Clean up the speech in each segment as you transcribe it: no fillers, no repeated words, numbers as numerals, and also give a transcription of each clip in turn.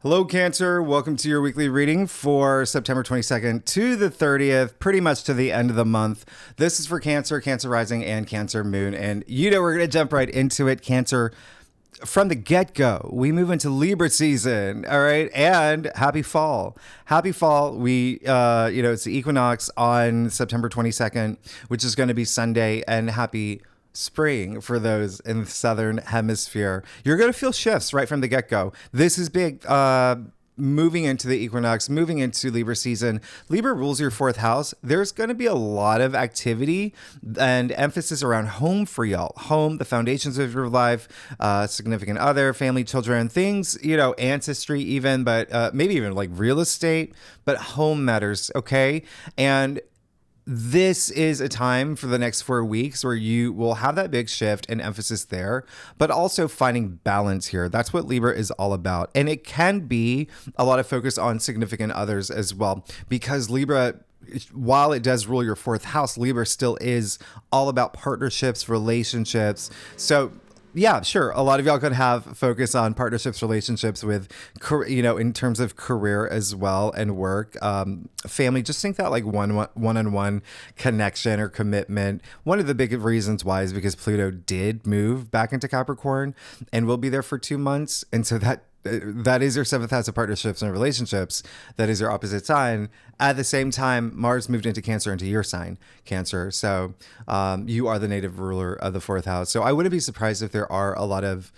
Hello, Cancer. Welcome to your weekly reading for September 22nd to the 30th, pretty much to the end of the month. This is for Cancer, Cancer Rising, and Cancer Moon. And we're going to jump right into it. Cancer, from the get-go, we move into Libra season, all right? And happy fall. Happy fall. It's the equinox on September 22nd, which is going to be Sunday, and happy spring for those in the southern hemisphere. You're going to feel shifts right from the get-go. This is big. Moving into the equinox, moving into Libra season. Libra rules your fourth house. There's going to be a lot of activity and emphasis around home for y'all. Home, the foundations of your life, significant other, family, children, things, ancestry even, but maybe even like real estate, but home matters, okay? And this is a time for the next 4 weeks where you will have that big shift and emphasis there, but also finding balance here. That's what Libra is all about. And it can be a lot of focus on significant others as well, because Libra, while it does rule your fourth house, Libra still is all about partnerships, relationships. So yeah, sure. A lot of y'all could have focus on partnerships, relationships with, in terms of career as well and work, family. Just think that like one-on-one connection or commitment. One of the big reasons why is because Pluto did move back into Capricorn and will be there for 2 months. And so that is your seventh house of partnerships and relationships. That is your opposite sign. At the same time, Mars moved into Cancer, into your sign, Cancer. So you are the native ruler of the fourth house. So I wouldn't be surprised if there are a lot of,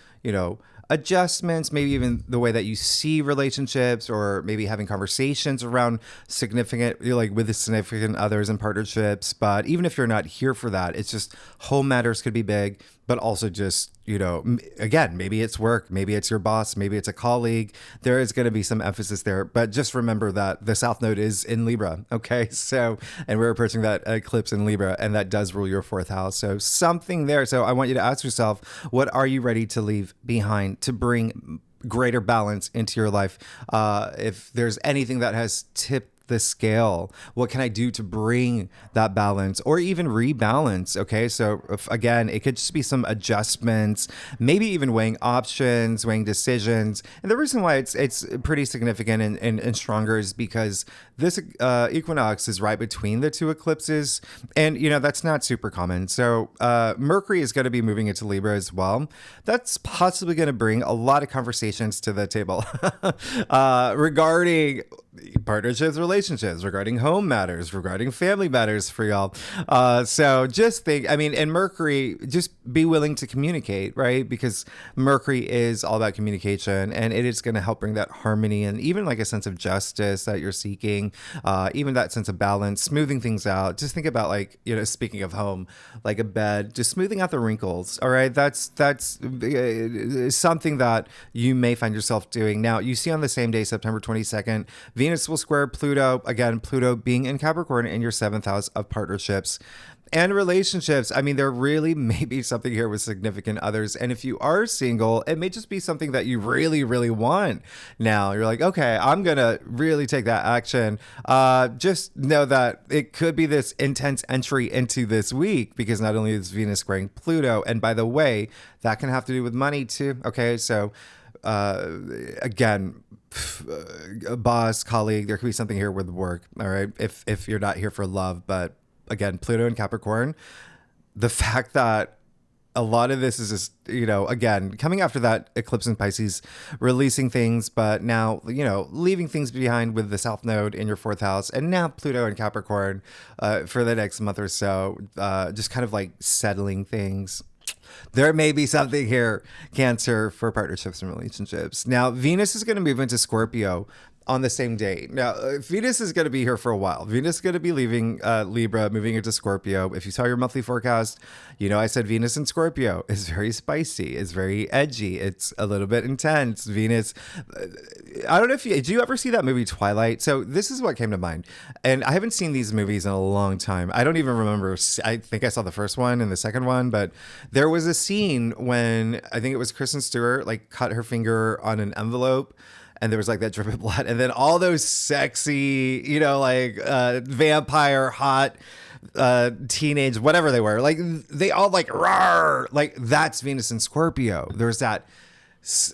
adjustments, maybe even the way that you see relationships, or maybe having conversations around significant, like with the significant others and partnerships. But even if you're not here for that, it's just home matters could be big, but also just, again, maybe it's work, maybe it's your boss, maybe it's a colleague. There is going to be some emphasis there, but just remember that the South Node is in Libra. Okay. So, and we're approaching that eclipse in Libra, and that does rule your fourth house. So something there. So I want you to ask yourself, what are you ready to leave behind to bring greater balance into your life? If there's anything that has tipped the scale, what can I do to bring that balance or even rebalance? Okay, so again, it could just be some adjustments, maybe even weighing options, weighing decisions. And the reason why it's pretty significant and stronger is because this equinox is right between the two eclipses, and that's not super common. So Mercury is going to be moving into Libra as well. That's possibly going to bring a lot of conversations to the table regarding partnerships, relationships, regarding home matters, regarding family matters for y'all. So just think, and Mercury, just be willing to communicate, right? Because Mercury is all about communication, and it is going to help bring that harmony and even like a sense of justice that you're seeking, even that sense of balance, smoothing things out. Just think about speaking of home, like a bed, just smoothing out the wrinkles. All right. That's something that you may find yourself doing. Now, you see on the same day, September 22nd, Venus will square Pluto. Again, Pluto being in Capricorn in your seventh house of partnerships and relationships. There really may be something here with significant others. And if you are single, it may just be something that you really, really want. Now you're like, okay, I'm going to really take that action. Just know that it could be this intense entry into this week, because not only is Venus squaring Pluto, and by the way, that can have to do with money too. Okay. So, again, a boss, colleague, there could be something here with work. All right. If you're not here for love, but again, Pluto and Capricorn, the fact that a lot of this is just, again, coming after that eclipse in Pisces, releasing things, but now, leaving things behind with the South Node in your fourth house, and now Pluto and Capricorn for the next month or so, just kind of like settling things. There may be something here, Cancer, for partnerships and relationships. Now, Venus is going to move into Scorpio on the same day. Now, Venus is going to be here for a while. Venus is going to be leaving Libra, moving into Scorpio. If you saw your monthly forecast, I said Venus in Scorpio is very spicy. It's very edgy. It's a little bit intense. Venus, I don't know if did you ever see that movie Twilight? So this is what came to mind. And I haven't seen these movies in a long time. I don't even remember. I think I saw the first one and the second one, but there was a scene when I think it was Kristen Stewart cut her finger on an envelope, and there was that drip of blood, and then all those sexy, vampire, hot, teenage, whatever they were, they all roar, that's Venus and Scorpio. There's that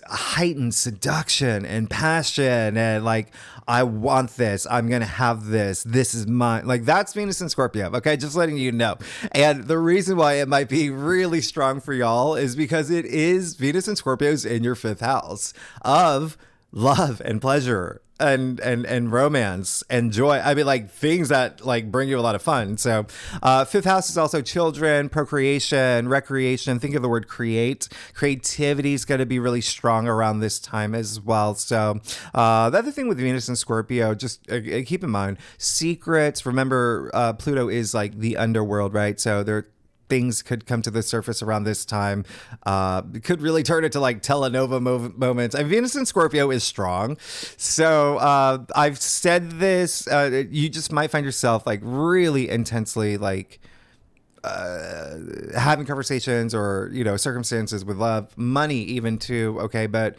heightened seduction and passion and like, I want this, I'm gonna have this is mine. Like, that's Venus and Scorpio. Okay, just letting you know. And the reason why it might be really strong for y'all is because it is Venus and Scorpio's in your 5th house of love and pleasure and romance and joy. I mean, like, things that like bring you a lot of fun. So 5th house is also children, procreation, recreation. Think of the word create. Creativity is going to be really strong around this time as well. So the other thing with Venus and Scorpio, just keep in mind, secrets. Remember, Pluto is like the underworld, right? So there things could come to the surface around this time. Could really turn into like telenova moments. And Venus in Scorpio is strong. So I've said this, you just might find yourself like really intensely like having conversations or, you know, circumstances with love, money even too. Okay. But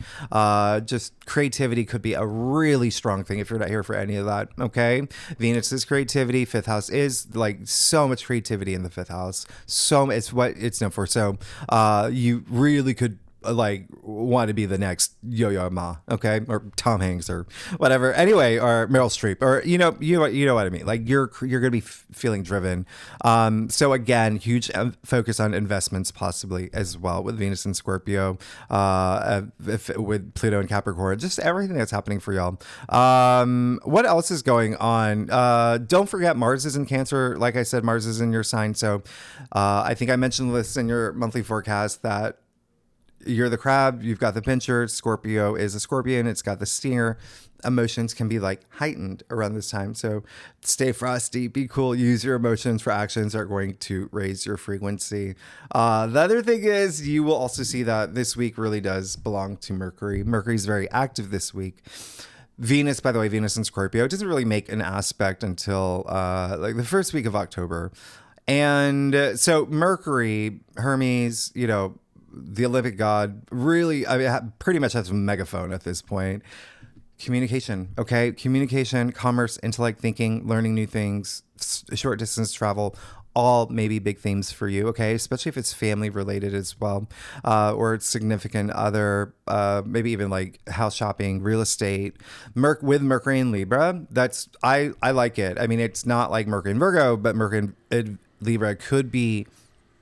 just creativity could be a really strong thing if you're not here for any of that. Okay. Venus is creativity. 5th house is like so much creativity in the 5th house. So it's what it's known for. So you really could like want to be the next Yo-Yo Ma, okay, or Tom Hanks or whatever. Anyway, or Meryl Streep, or you know what I mean. Like you're gonna be feeling driven. So again, huge focus on investments possibly as well with Venus and Scorpio, with Pluto and Capricorn. Just everything that's happening for y'all. What else is going on? Don't forget Mars is in Cancer. Like I said, Mars is in your sign. So I think I mentioned this in your monthly forecast that you're the crab, you've got the pincher. Scorpio is a scorpion, it's got the stinger. Emotions can be like heightened around this time. So stay frosty, be cool, use your emotions for actions that are going to raise your frequency. The other thing is you will also see that this week really does belong to Mercury. Mercury's very active this week. Venus, by the way, Venus in Scorpio doesn't really make an aspect until like the first week of October. And so Mercury, Hermes, you know, the Olympic god, really, I mean, pretty much has a megaphone at this point. Communication, okay? Communication, commerce, intellect, thinking, learning new things, short distance travel, all maybe big themes for you, okay? Especially if it's family related as well, or it's significant other, maybe even like house shopping, real estate. With Mercury and Libra, that's, I like it. I mean, it's not like Mercury and Virgo, but Mercury and Libra could be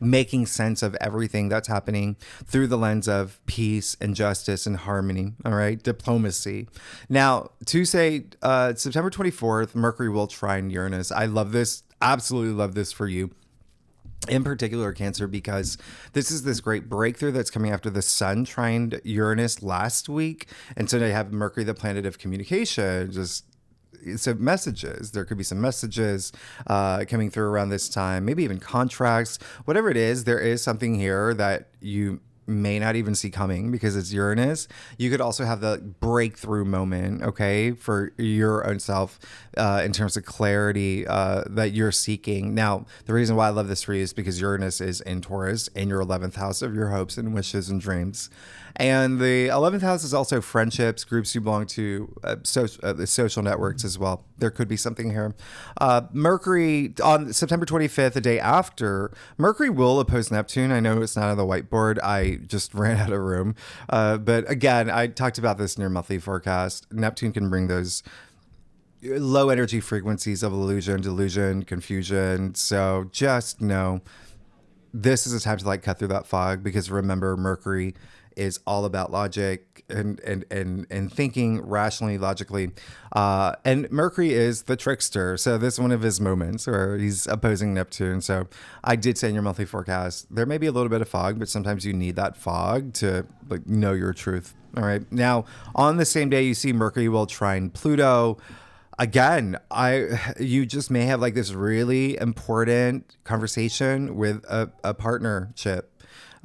making sense of everything that's happening through the lens of peace and justice and harmony. All right. Diplomacy. Now, Tuesday, September 24th, Mercury will trine Uranus. I love this. Absolutely love this for you. In particular, Cancer, because this is this great breakthrough that's coming after the Sun trined Uranus last week. And so now you have Mercury, the planet of communication, just so messages. There could be some messages coming through around this time, maybe even contracts, whatever it is. There is something here that you may not even see coming because it's Uranus. You could also have the breakthrough moment, okay, for your own self in terms of clarity that you're seeking. Now, the reason why I love this for you is because Uranus is in Taurus, in your 11th house of your hopes and wishes and dreams. And the 11th house is also friendships, groups you belong to, the social networks as well. There could be something here. Mercury, on September 25th, the day after, Mercury will oppose Neptune. I know it's not on the whiteboard. I just ran out of room. But again, I talked about this in your monthly forecast. Neptune can bring those low energy frequencies of illusion, delusion, confusion. So just know this is a time to like cut through that fog, because remember, Mercury is all about logic and thinking rationally, logically. And Mercury is the trickster. So this is one of his moments where he's opposing Neptune. So I did say in your monthly forecast, there may be a little bit of fog, but sometimes you need that fog to like know your truth. All right. Now, on the same day, you see Mercury will trine Pluto. Again, you just may have like this really important conversation with a partnership.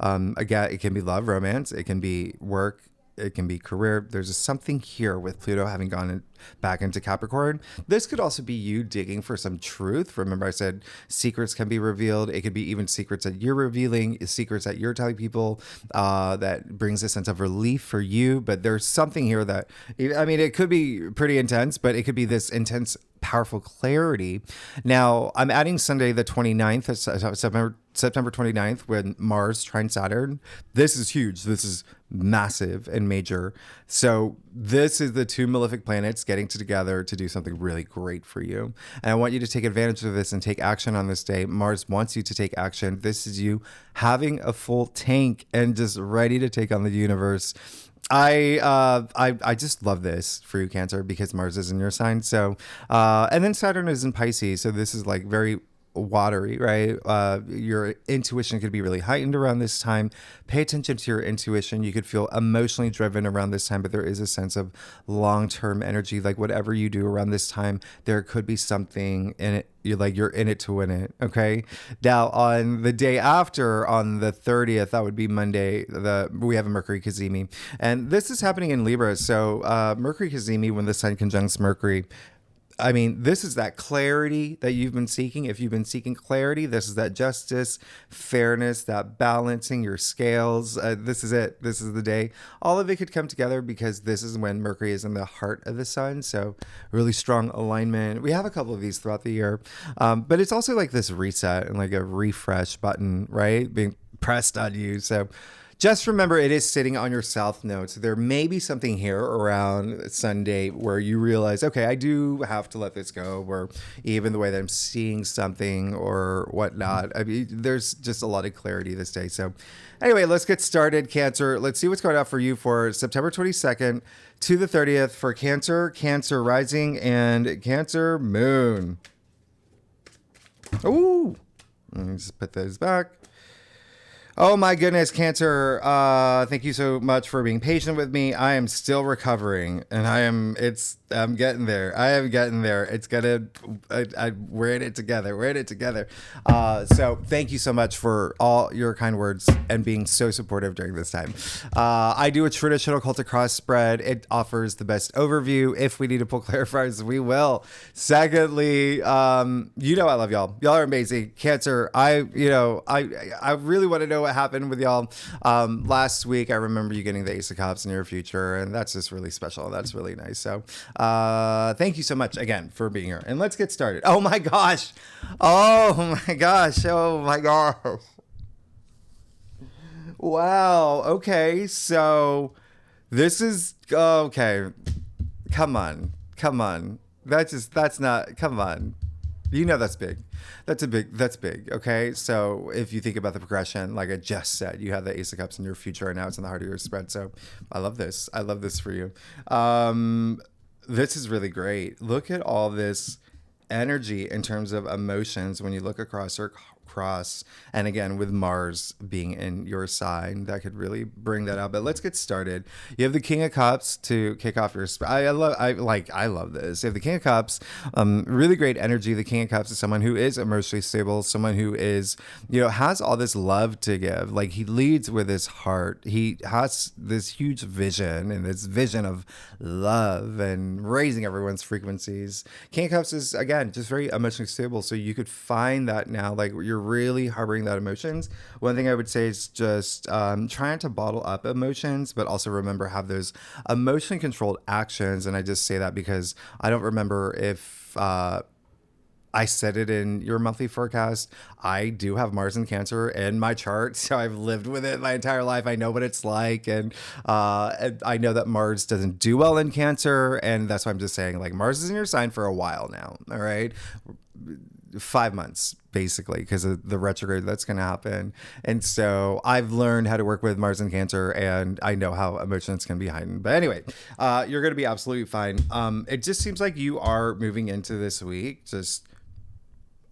Again, it can be love, romance, it can be work, it can be career. There's just something here with Pluto having gone back into Capricorn. This could also be you digging for some truth. Remember, I said secrets can be revealed. It could be even secrets that you're revealing, secrets that you're telling people, that brings a sense of relief for you. But there's something here that, I mean, it could be pretty intense, but it could be this intense powerful clarity. Now, I'm adding Sunday the 29th, September 29th, when Mars trines Saturn. This is huge. This is massive and major. So this is the two malefic planets getting together to do something really great for you. And I want you to take advantage of this and take action on this day. Mars wants you to take action. This is you having a full tank and just ready to take on the universe. I just love this for you, Cancer, because Mars is in your sign. So, and then Saturn is in Pisces. So this is like very watery, right? Your intuition could be really heightened around this time. Pay attention to your intuition. You could feel emotionally driven around this time, but there is a sense of long-term energy. Like whatever you do around this time, there could be something in it. You're in it to win it. Okay. Now on the day after, on the 30th, that would be Monday, we have a Mercury Cazimi, and this is happening in Libra. So Mercury Cazimi, when the sun conjuncts Mercury, I mean, this is that clarity that you've been seeking. If you've been seeking clarity, this is that justice, fairness, that balancing your scales. This is it. This is the day. All of it could come together because this is when Mercury is in the heart of the sun. So really strong alignment. We have a couple of these throughout the year. But it's also like this reset and like a refresh button, right? Being pressed on you. So just remember, it is sitting on your south node. So there may be something here around Sunday where you realize, okay, I do have to let this go, or even the way that I'm seeing something or whatnot. I mean, there's just a lot of clarity this day. So anyway, let's get started, Cancer. Let's see what's going on for you for September 22nd to the 30th for Cancer, Cancer rising, and Cancer moon. Ooh, let me just put those back. Oh my goodness, Cancer. Thank you so much for being patient with me. I am still recovering, and I'm getting there. I am getting there. We're in it together. We're in it together. So thank you so much for all your kind words and being so supportive during this time. I do a traditional cultic cross spread. It offers the best overview. If we need to pull clarifiers, we will. Secondly, I love y'all. Y'all are amazing. Cancer, I really want to know what happened with y'all last week. I remember you getting the Ace of Cups in your future, and that's just really special. That's really nice. So thank you so much again for being here, and let's get started. Oh my gosh. Wow. Okay, so this is okay. Come on. Come on. That's big. That's big. Okay. So if you think about the progression, like I just said, you have the Ace of Cups in your future, and now it's in the heart of your spread. So I love this. I love this for you. This is really great. Look at all this energy in terms of emotions when you look across your cross, and again with Mars being in your sign, that could really bring that out. But let's get started. You have the King of Cups to kick off your I love this. You have the King of Cups, really great energy. The King of Cups is someone who is emotionally stable, someone who is, has all this love to give. Like he leads with his heart. He has this huge vision, and this vision of love and raising everyone's frequencies. King of Cups is, again, just very emotionally stable. So you could find that now, like you're really harboring that emotions. One thing I would say is just trying to bottle up emotions, but also remember, have those emotionally controlled actions. And I just say that because I don't remember if I said it in your monthly forecast. I do have Mars in Cancer in my chart, so I've lived with it my entire life. I know what it's like, and I know that Mars doesn't do well in Cancer, and that's why I'm just saying, like, Mars is in your sign for a while now, all right? 5 months, basically, because of the retrograde that's going to happen. And so I've learned how to work with Mars in Cancer, and I know how emotions can be heightened. But anyway, you're going to be absolutely fine. It just seems like you are moving into this week just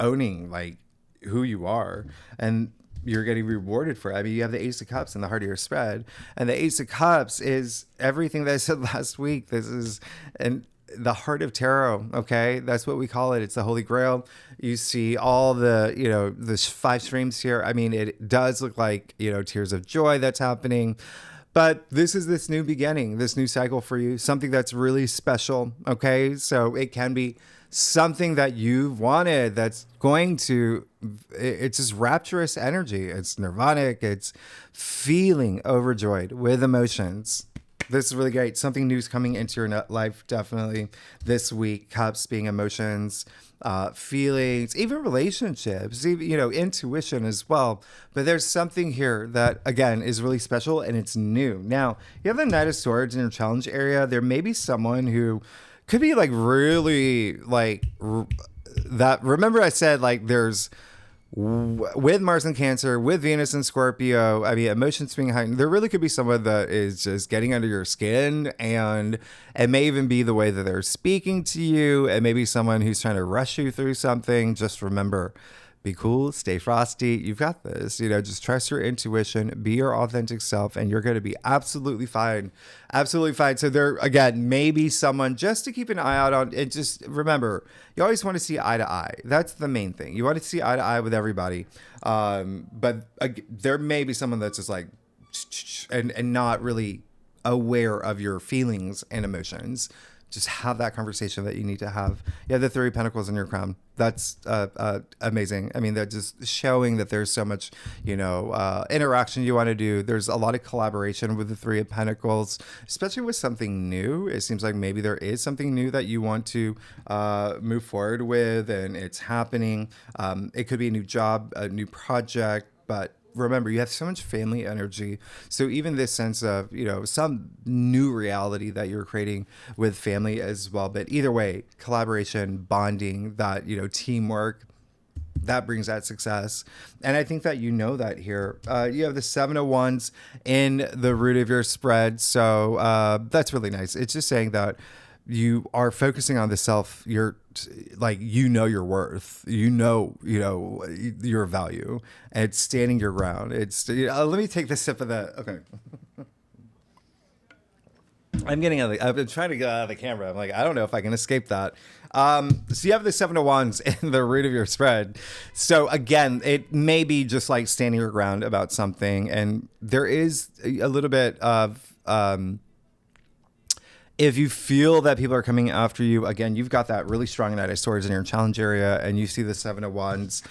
owning like who you are, and you're getting rewarded for it. I mean, you have the Ace of Cups in the heart of your spread, and the Ace of Cups is everything that I said last week. This is the heart of tarot. Okay, that's what we call it. It's the Holy Grail. You see all the the 5 streams here. I mean, it does look like tears of joy that's happening. But this is this new beginning, this new cycle for you, something that's really special. Okay, so it can be something that you've wanted that's it's this rapturous energy. It's nirvanic. It's feeling overjoyed with emotions. This is really great. Something new is coming into your life, definitely this week. Cups being emotions, feelings, even relationships, even, intuition as well. But there's something here that, again, is really special and it's new. Now, you have the Knight of Swords in your challenge area. There may be someone who could be like really like that. Remember I said like there's with Mars and Cancer, with Venus and Scorpio, I mean, emotions being heightened, there really could be someone that is just getting under your skin, and it may even be the way that they're speaking to you. It may be someone who's trying to rush you through something. Just remember, be cool, stay frosty. You've got this. Just trust your intuition, be your authentic self, and you're going to be absolutely fine. Absolutely fine. So there, again, maybe someone just to keep an eye out on. And just remember, you always want to see eye to eye. That's the main thing. You want to see eye to eye with everybody. But there may be someone that's just like, and not really aware of your feelings and emotions. Just have that conversation that you need to have. You have the Three of Pentacles in your crown. That's amazing. I mean, they're just showing that there's so much, interaction you want to do. There's a lot of collaboration with the Three of Pentacles, especially with something new. It seems like maybe there is something new that you want to move forward with, and it's happening. It could be a new job, a new project, but remember, you have so much family energy. So even this sense of, some new reality that you're creating with family as well. But either way, collaboration, bonding, that, teamwork, that brings that success. And I think that that here. You have the Seven of Wands in the root of your spread. So that's really nice. It's just saying that you are focusing on the self. You're like, your worth, your value, and it's standing your ground. It's, let me take this sip of that. Okay. I've been trying to get out of the camera. I'm like, I don't know if I can escape that. So you have the Seven of Wands in the root of your spread. So again, it may be just like standing your ground about something. And there is a little bit of, if you feel that people are coming after you, again, you've got that really strong Knight of Swords in your challenge area, and you see the Seven of Wands,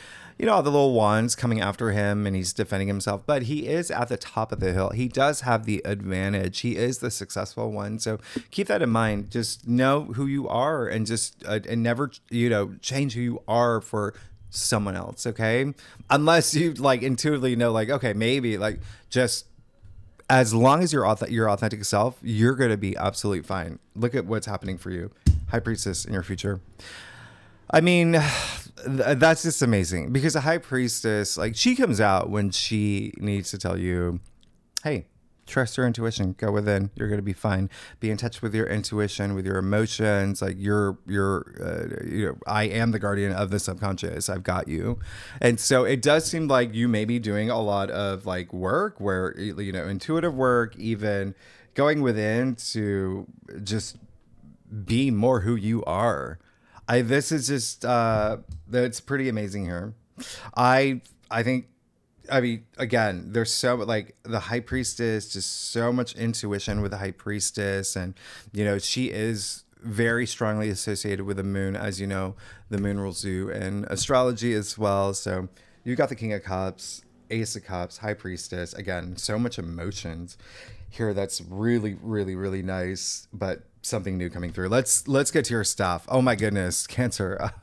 all the little wands coming after him, and he's defending himself. But he is at the top of the hill. He does have the advantage. He is the successful one. So keep that in mind. Just know who you are, and just and never, change who you are for someone else. Okay, unless you like intuitively know, like, okay, maybe like just. As long as you're your authentic self, you're going to be absolutely fine. Look at what's happening for you. High Priestess in your future. I mean, that's just amazing, because a High Priestess, like, she comes out when she needs to tell you, hey, trust your intuition, go within, you're going to be fine. Be in touch with your intuition, with your emotions. Like, I am the guardian of the subconscious. I've got you. And so it does seem like you may be doing a lot of like work where, intuitive work, even going within to just be more who you are. This is just, it's pretty amazing here. I think, again, there's so like the High Priestess, just so much intuition with the High Priestess. And, she is very strongly associated with the moon. As you know, the moon rules you in astrology as well. So you've got the King of Cups, Ace of Cups, High Priestess. Again, so much emotions here. That's really, really, really nice. But something new coming through. Let's get to your stuff. Oh my goodness, Cancer.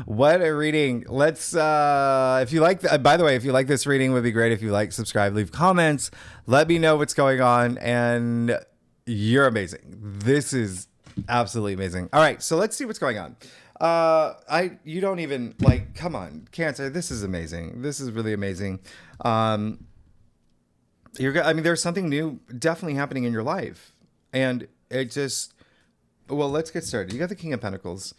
What a reading. Let's if you like by the way, if you like this reading, would be great if you like, subscribe, leave comments, let me know what's going on. And you're amazing. This is absolutely amazing. All right, so let's see what's going on. You don't even like, come on, Cancer, this is amazing. This is really amazing. There's something new definitely happening in your life. And it just, well, let's get started. You got the King of Pentacles.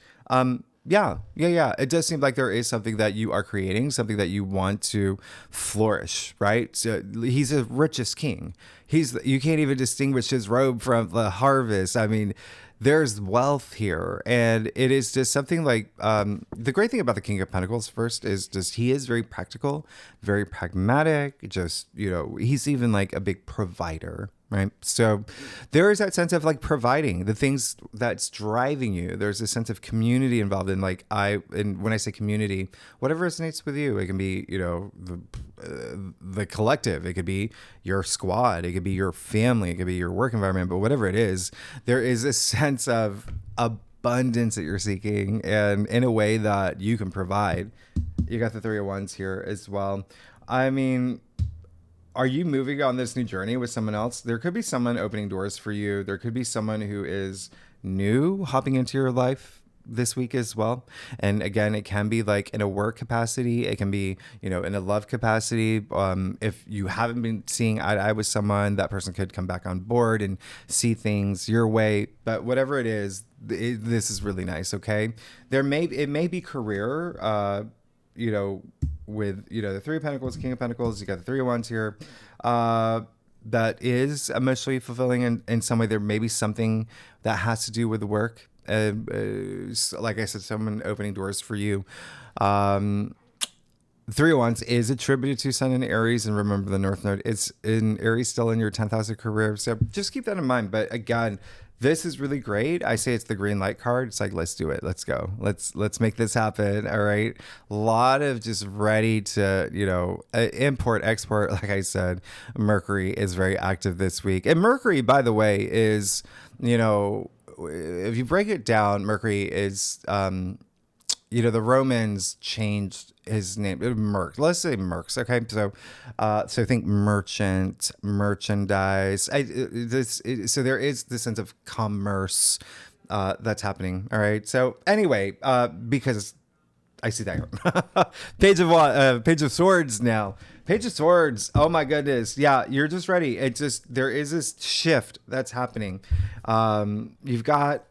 Yeah. It does seem like there is something that you are creating, something that you want to flourish, right? So he's a richest king. You can't even distinguish his robe from the harvest. I mean, there's wealth here, and it is just something like, the great thing about the King of Pentacles first is just he is very practical, very pragmatic. Just, he's even like a big provider. Right. So there is that sense of like providing the things that's driving you. There's a sense of community involved in and when I say community, whatever resonates with you, it can be, the collective, it could be your squad, it could be your family, it could be your work environment, but whatever it is, there is a sense of abundance that you're seeking and in a way that you can provide. You got the 3 of Wands here as well. I mean, are you moving on this new journey with someone else? There could be someone opening doors for you. There could be someone who is new hopping into your life this week as well. And again, it can be like in a work capacity. It can be, in a love capacity. If you haven't been seeing eye to eye with someone, that person could come back on board and see things your way. But whatever it is, this is really nice. Okay. It may be career, with the 3 of Pentacles, King of Pentacles, you got the 3 of Wands here, that is emotionally fulfilling in some way. There may be something that has to do with the work, like I said, someone opening doors for you. 3 of Wands is attributed to Sun in Aries, and remember the North Node is in Aries, still in your 10th house of career, so just keep that in mind. But again, this is really great. I say it's the green light card. It's like, let's do it. Let's go. Let's make this happen. All right. A lot of just ready to, import, export. Like I said, Mercury is very active this week. And Mercury, by the way, is, if you break it down, Mercury is, the Romans changed his name, Merc. Let's say Mercs. Okay, so think merchant, merchandise. So there is the sense of commerce that's happening. All right. So anyway, because I see that Page of Swords now. Page of Swords. Oh my goodness. Yeah, you're just ready. There is this shift that's happening. You've got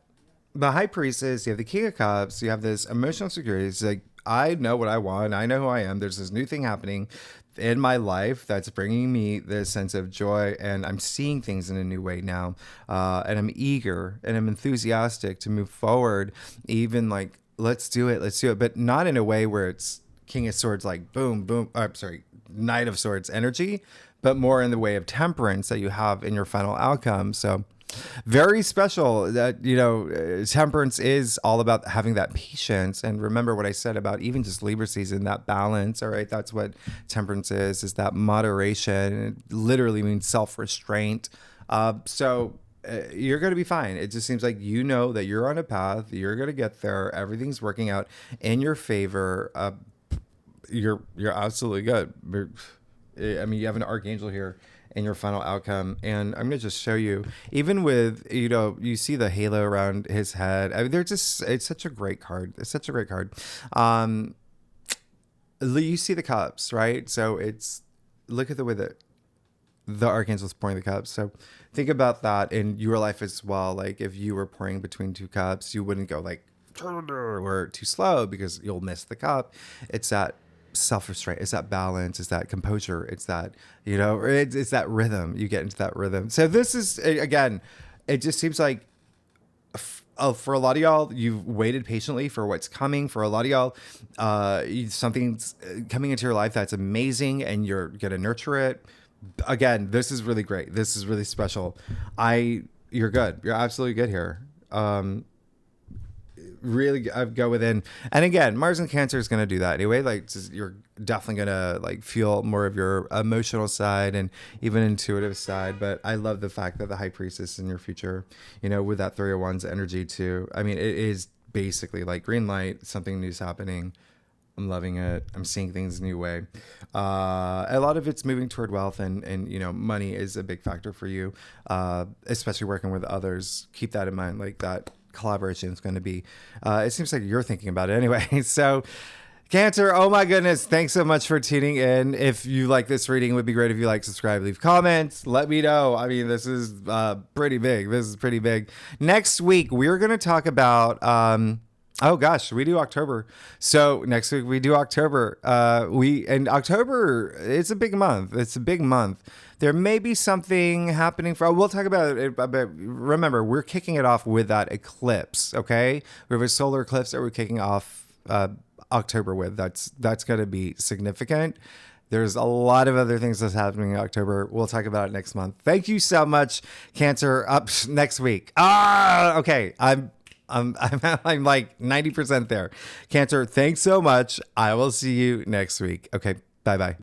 the High Priestess, you have the King of Cups, you have this emotional security. It's like, I know what I want. I know who I am. There's this new thing happening in my life that's bringing me this sense of joy, and I'm seeing things in a new way now. And I'm eager and I'm enthusiastic to move forward, even like, let's do it, but not in a way where it's King of Swords, like boom, boom. Knight of Swords energy, but more in the way of temperance that you have in your final outcome. So very special that, temperance is all about having that patience. And remember what I said about even just Libra season, that balance. All right. That's what temperance is that moderation. It literally means self-restraint. So you're going to be fine. It just seems like, that you're on a path, you're going to get there. Everything's working out in your favor. You're absolutely good. You have an archangel here in your final outcome, and I'm going to just show you, even with, you see the halo around his head. It's such a great card. You see the cups, right? So look at the way that the archangel is pouring the cups. So think about that in your life as well. Like if you were pouring between 2 cups, you wouldn't go like, or too slow because you'll miss the cup. It's that self-restraint, it's that balance, it's that composure, it's that it's that rhythm. You get into that rhythm. So this is, again, it just seems like for a lot of y'all, you've waited patiently for what's coming. For a lot of y'all, something's coming into your life that's amazing, and you're gonna nurture it. Again, this is really great. This is really special. You're good. You're absolutely good here. Really, I'd go within. And again, Mars in Cancer is going to do that anyway. Like, you're definitely going to like feel more of your emotional side and even intuitive side. But I love the fact that the High Priestess in your future, with that 3 of Wands energy too. I mean, it is basically like green light, something new's happening. I'm loving it. I'm seeing things a new way. A lot of it's moving toward wealth, and money is a big factor for you, especially working with others. Keep that in mind. Like that collaboration is going to be, it seems like you're thinking about it anyway. So Cancer, oh my goodness, thanks so much for tuning in. If you like this reading, it would be great if you like, subscribe, leave comments, let me know. I mean, this is pretty big. Next week we're going to talk about oh gosh, we do October. So next week we do October. And October, it's a big month. There may be something happening we'll talk about it. But remember, we're kicking it off with that eclipse. Okay. We have a solar eclipse that we're kicking off October with. That's going to be significant. There's a lot of other things that's happening in October. We'll talk about it next month. Thank you so much, Cancer. Up next week. Okay. I'm like 90% there. Cancer, thanks so much. I will see you next week. Okay. Bye-bye.